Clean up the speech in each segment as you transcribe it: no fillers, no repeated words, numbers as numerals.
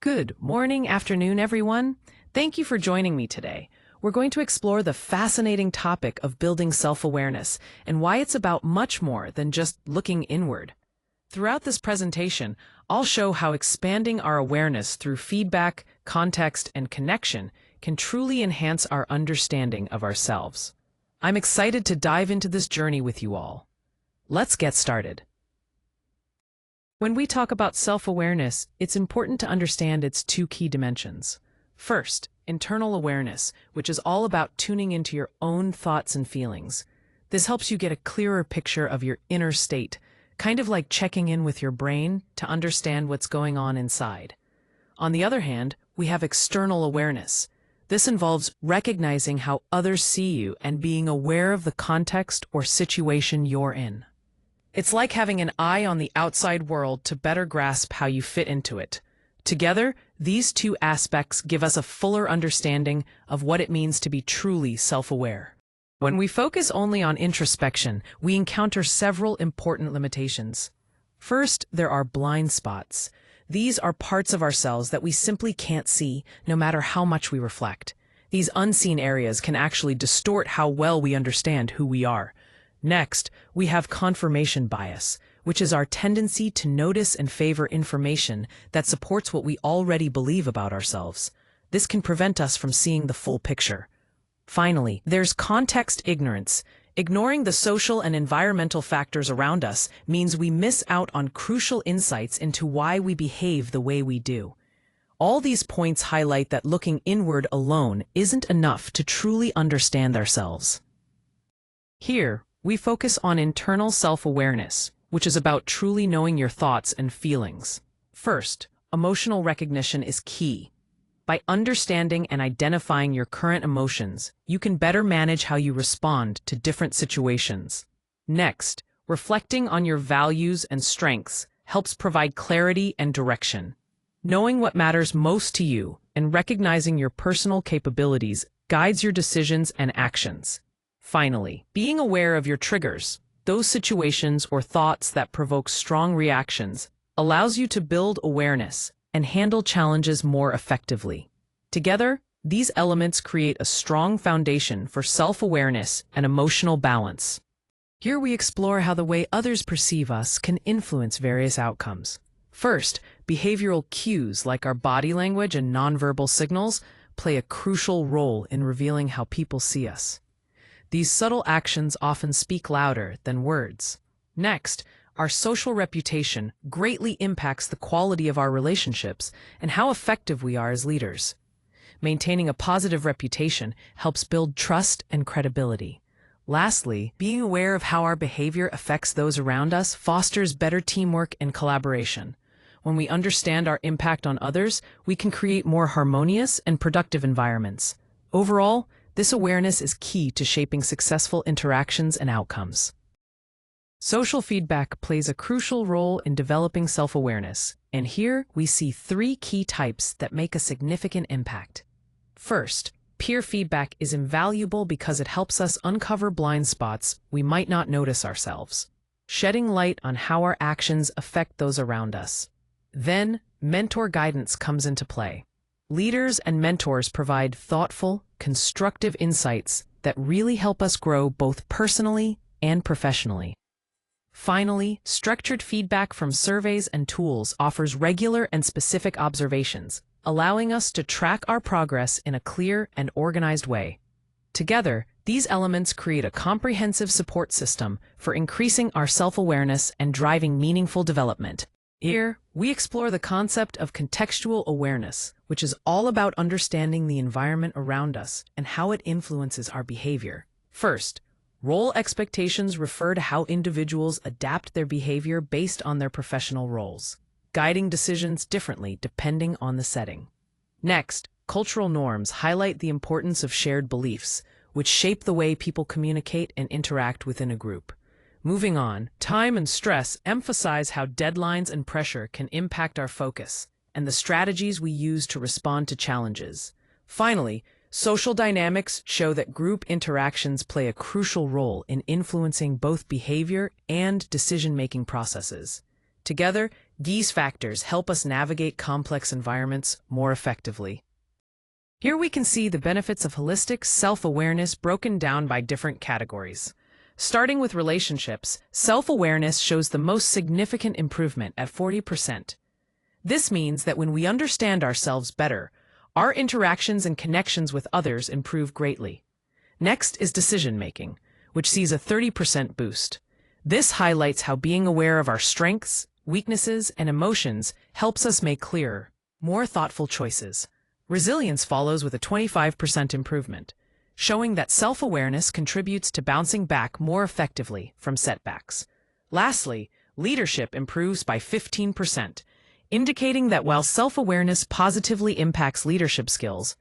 Good morning, afternoon, everyone. Thank you for joining me today. We're going to explore the fascinating topic of building self-awareness and why it's about much more than just looking inward. Throughout this presentation, I'll show how expanding our awareness through feedback, context, and connection can truly enhance our understanding of ourselves. I'm excited to dive into this journey with you all. Let's get started. When we talk about self-awareness, it's important to understand its two key dimensions. First, internal awareness, which is all about tuning into your own thoughts and feelings. This helps you get a clearer picture of your inner state, kind of like checking in with your brain to understand what's going on inside. On the other hand, we have external awareness. This involves recognizing how others see you and being aware of the context or situation you're in. It's like having an eye on the outside world to better grasp how you fit into it. Together, these two aspects give us a fuller understanding of what it means to be truly self-aware. When we focus only on introspection, we encounter several important limitations. First, there are blind spots. These are parts of ourselves that we simply can't see, no matter how much we reflect. These unseen areas can actually distort how well we understand who we are. Next, we have confirmation bias, which is our tendency to notice and favor information that supports what we already believe about ourselves. This can prevent us from seeing the full picture. Finally, there's context ignorance. Ignoring the social and environmental factors around us means we miss out on crucial insights into why we behave the way we do. All these points highlight that looking inward alone isn't enough to truly understand ourselves. Here, we focus on internal self-awareness, which is about truly knowing your thoughts and feelings. First, emotional recognition is key. By understanding and identifying your current emotions, you can better manage how you respond to different situations. Next, reflecting on your values and strengths helps provide clarity and direction. Knowing what matters most to you and recognizing your personal capabilities guides your decisions and actions. Finally, being aware of your triggers, those situations or thoughts that provoke strong reactions, allows you to build awareness and handle challenges more effectively. Together, these elements create a strong foundation for self-awareness and emotional balance. Here we explore how the way others perceive us can influence various outcomes. First, behavioral cues like our body language and nonverbal signals play a crucial role in revealing how people see us. These subtle actions often speak louder than words. Next, our social reputation greatly impacts the quality of our relationships and how effective we are as leaders. Maintaining a positive reputation helps build trust and credibility. Lastly, being aware of how our behavior affects those around us fosters better teamwork and collaboration. When we understand our impact on others, we can create more harmonious and productive environments. Overall, this awareness is key to shaping successful interactions and outcomes. Social feedback plays a crucial role in developing self-awareness, and here we see three key types that make a significant impact. First, peer feedback is invaluable because it helps us uncover blind spots we might not notice ourselves, shedding light on how our actions affect those around us. Then, mentor guidance comes into play. Leaders and mentors provide thoughtful, constructive insights that really help us grow both personally and professionally. Finally, structured feedback from surveys and tools offers regular and specific observations, allowing us to track our progress in a clear and organized way. Together, these elements create a comprehensive support system for increasing our self-awareness and driving meaningful development. Here, we explore the concept of contextual awareness, which is all about understanding the environment around us and how it influences our behavior. First, role expectations refer to how individuals adapt their behavior based on their professional roles, guiding decisions differently depending on the setting. Next, cultural norms highlight the importance of shared beliefs, which shape the way people communicate and interact within a group. Moving on, time and stress emphasize how deadlines and pressure can impact our focus and the strategies we use to respond to challenges. Finally, social dynamics show that group interactions play a crucial role in influencing both behavior and decision-making processes. Together, These factors help us navigate complex environments more effectively. Here we can see the benefits of holistic self-awareness broken down by different categories. Starting with relationships, self-awareness shows the most significant improvement at 40%. This means that when we understand ourselves better, our interactions and connections with others improve greatly. Next is decision-making, which sees a 30% boost. This highlights how being aware of our strengths, weaknesses, and emotions helps us make clearer, more thoughtful choices. Resilience follows with a 25% improvement, showing that self-awareness contributes to bouncing back more effectively from setbacks. Lastly, leadership improves by 15%, indicating that while self-awareness positively impacts leadership skills,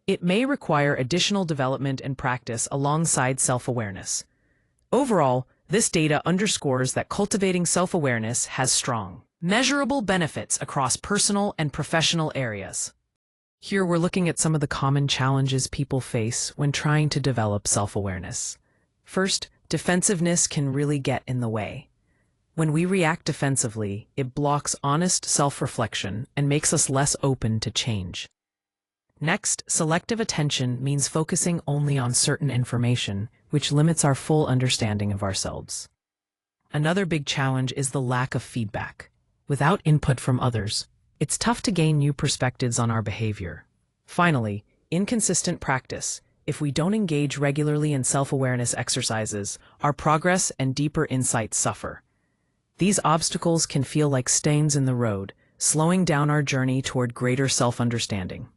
it may require additional development and practice alongside self-awareness. Overall, this data underscores that cultivating self-awareness has strong, measurable benefits across personal and professional areas. Here we're looking at some of the common challenges people face when trying to develop self-awareness. First, defensiveness can really get in the way. When we react defensively, it blocks honest self-reflection and makes us less open to change. Next, selective attention means focusing only on certain information, which limits our full understanding of ourselves. Another big challenge is the lack of feedback. Without input from others, it's tough to gain new perspectives on our behavior. Finally, inconsistent practice. If we don't engage regularly in self-awareness exercises, our progress and deeper insights suffer. These obstacles can feel like stains in the road, slowing down our journey toward greater self-understanding.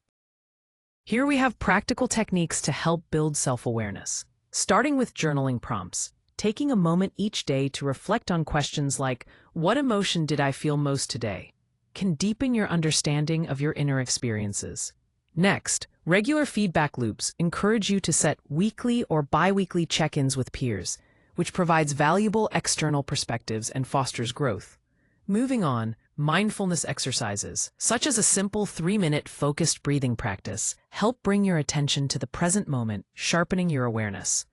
Here we have practical techniques to help build self-awareness. Starting with journaling prompts, taking a moment each day to reflect on questions like, "What emotion did I feel most today?" can deepen your understanding of your inner experiences. Next, regular feedback loops encourage you to set weekly or bi-weekly check-ins with peers, which provides valuable external perspectives and fosters growth. Moving on, mindfulness exercises, such as a simple 3-minute focused breathing practice, help bring your attention to the present moment, sharpening your awareness.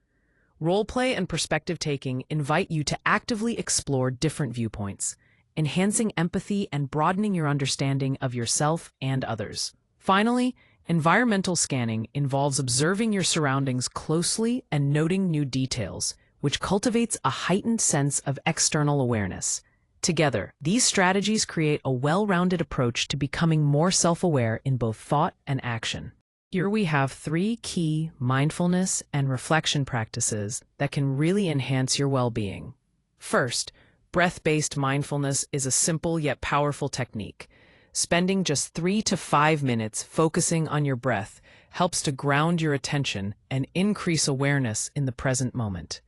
Role-play and perspective-taking invite you to actively explore different viewpoints, enhancing empathy and broadening your understanding of yourself and others. Finally, environmental scanning involves observing your surroundings closely and noting new details, which cultivates a heightened sense of external awareness. Together, these strategies create a well-rounded approach to becoming more self-aware in both thought and action. Here we have 3 key mindfulness and reflection practices that can really enhance your well-being. First, breath-based mindfulness is a simple yet powerful technique. Spending just 3 to 5 minutes focusing on your breath helps to ground your attention and increase awareness in the present moment.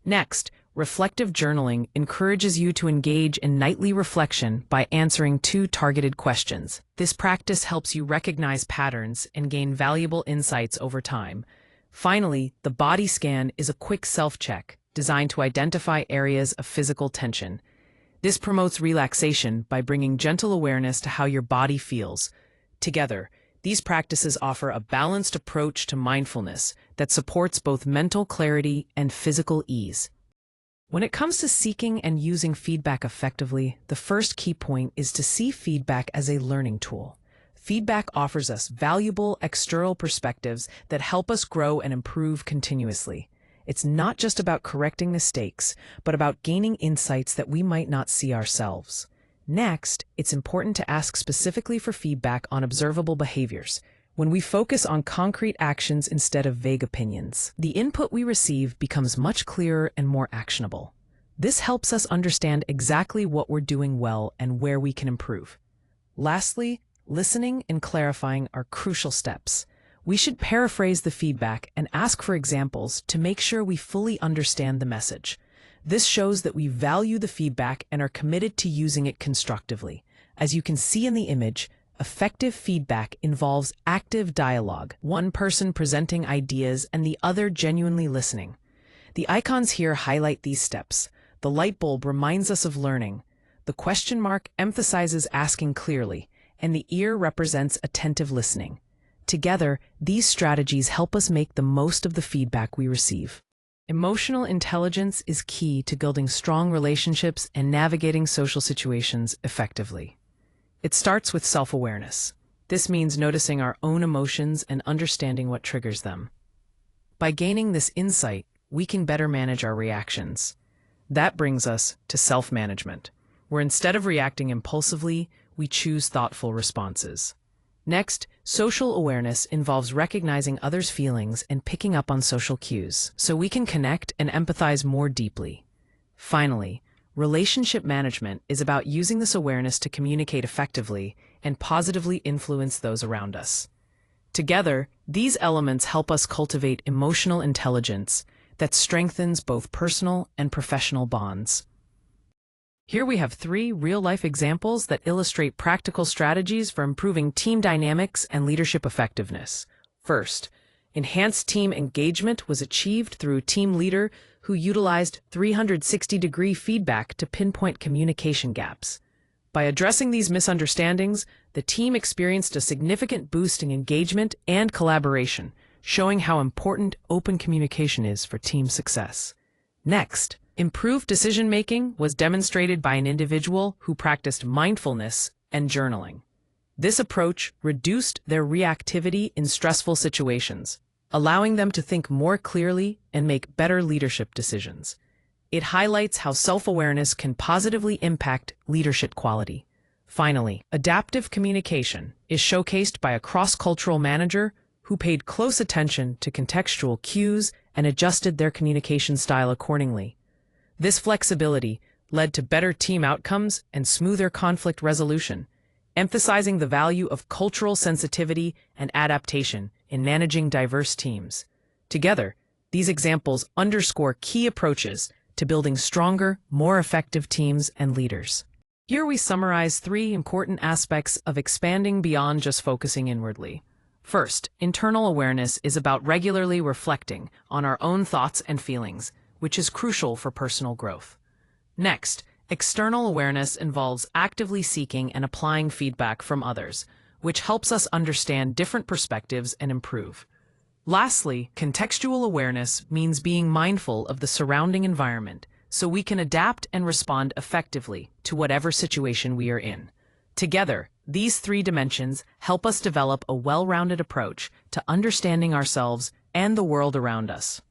Next, reflective journaling encourages you to engage in nightly reflection by answering 2 targeted questions. This practice helps you recognize patterns and gain valuable insights over time. Finally, the body scan is a quick self-check designed to identify areas of physical tension. This promotes relaxation by bringing gentle awareness to how your body feels. Together, these practices offer a balanced approach to mindfulness that supports both mental clarity and physical ease. When it comes to seeking and using feedback effectively, the first key point is to see feedback as a learning tool. Feedback offers us valuable external perspectives that help us grow and improve continuously. It's not just about correcting mistakes, but about gaining insights that we might not see ourselves. Next, it's important to ask specifically for feedback on observable behaviors. When we focus on concrete actions instead of vague opinions, the input we receive becomes much clearer and more actionable. This helps us understand exactly what we're doing well and where we can improve. Lastly, listening and clarifying are crucial steps. We should paraphrase the feedback and ask for examples to make sure we fully understand the message. This shows that we value the feedback and are committed to using it constructively. As you can see in the image, effective feedback involves active dialogue, one person presenting ideas and the other genuinely listening. The icons here highlight these steps. The light bulb reminds us of learning. The question mark emphasizes asking clearly, and the ear represents attentive listening. Together, these strategies help us make the most of the feedback we receive. Emotional intelligence is key to building strong relationships and navigating social situations effectively. It starts with self-awareness. This means noticing our own emotions and understanding what triggers them. By gaining this insight, we can better manage our reactions. That brings us to self-management, where instead of reacting impulsively, we choose thoughtful responses. Next, social awareness involves recognizing others' feelings and picking up on social cues, so we can connect and empathize more deeply. Finally, relationship management is about using this awareness to communicate effectively and positively influence those around us. Together, these elements help us cultivate emotional intelligence that strengthens both personal and professional bonds. Here we have 3 real-life examples that illustrate practical strategies for improving team dynamics and leadership effectiveness. First, enhanced team engagement was achieved through a team leader who utilized 360-degree feedback to pinpoint communication gaps. By addressing these misunderstandings, the team experienced a significant boost in engagement and collaboration, showing how important open communication is for team success. Next, improved decision-making was demonstrated by an individual who practiced mindfulness and journaling. This approach reduced their reactivity in stressful situations, allowing them to think more clearly and make better leadership decisions. It highlights how self-awareness can positively impact leadership quality. Finally, adaptive communication is showcased by a cross-cultural manager who paid close attention to contextual cues and adjusted their communication style accordingly. This flexibility led to better team outcomes and smoother conflict resolution, emphasizing the value of cultural sensitivity and adaptation in managing diverse teams. Together, these examples underscore key approaches to building stronger, more effective teams and leaders. Here we summarize 3 important aspects of expanding beyond just focusing inwardly. First, internal awareness is about regularly reflecting on our own thoughts and feelings, which is crucial for personal growth. Next, external awareness involves actively seeking and applying feedback from others, which helps us understand different perspectives and improve. Lastly, contextual awareness means being mindful of the surrounding environment so we can adapt and respond effectively to whatever situation we are in. Together, these 3 dimensions help us develop a well-rounded approach to understanding ourselves and the world around us.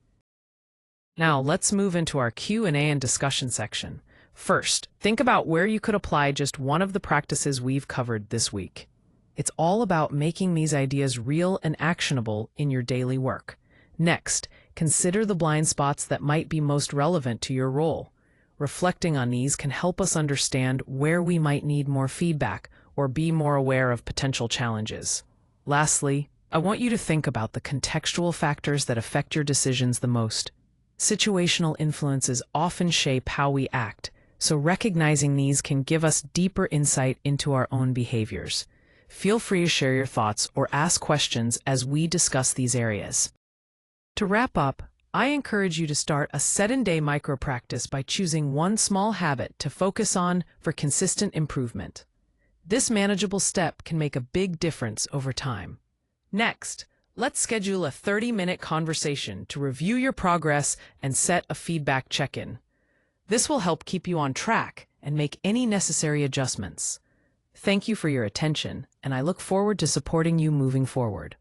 Now, let's move into our Q&A and discussion section. First, think about where you could apply just one of the practices we've covered this week. It's all about making these ideas real and actionable in your daily work. Next, consider the blind spots that might be most relevant to your role. Reflecting on these can help us understand where we might need more feedback or be more aware of potential challenges. Lastly, I want you to think about the contextual factors that affect your decisions the most. Situational influences often shape how we act, so recognizing these can give us deeper insight into our own behaviors. Feel free to share your thoughts or ask questions as we discuss these areas. To wrap up, I encourage you to start a 7-day micro-practice by choosing one small habit to focus on for consistent improvement. This manageable step can make a big difference over time. Next, let's schedule a 30-minute conversation to review your progress and set a feedback check-in. This will help keep you on track and make any necessary adjustments. Thank you for your attention, and I look forward to supporting you moving forward.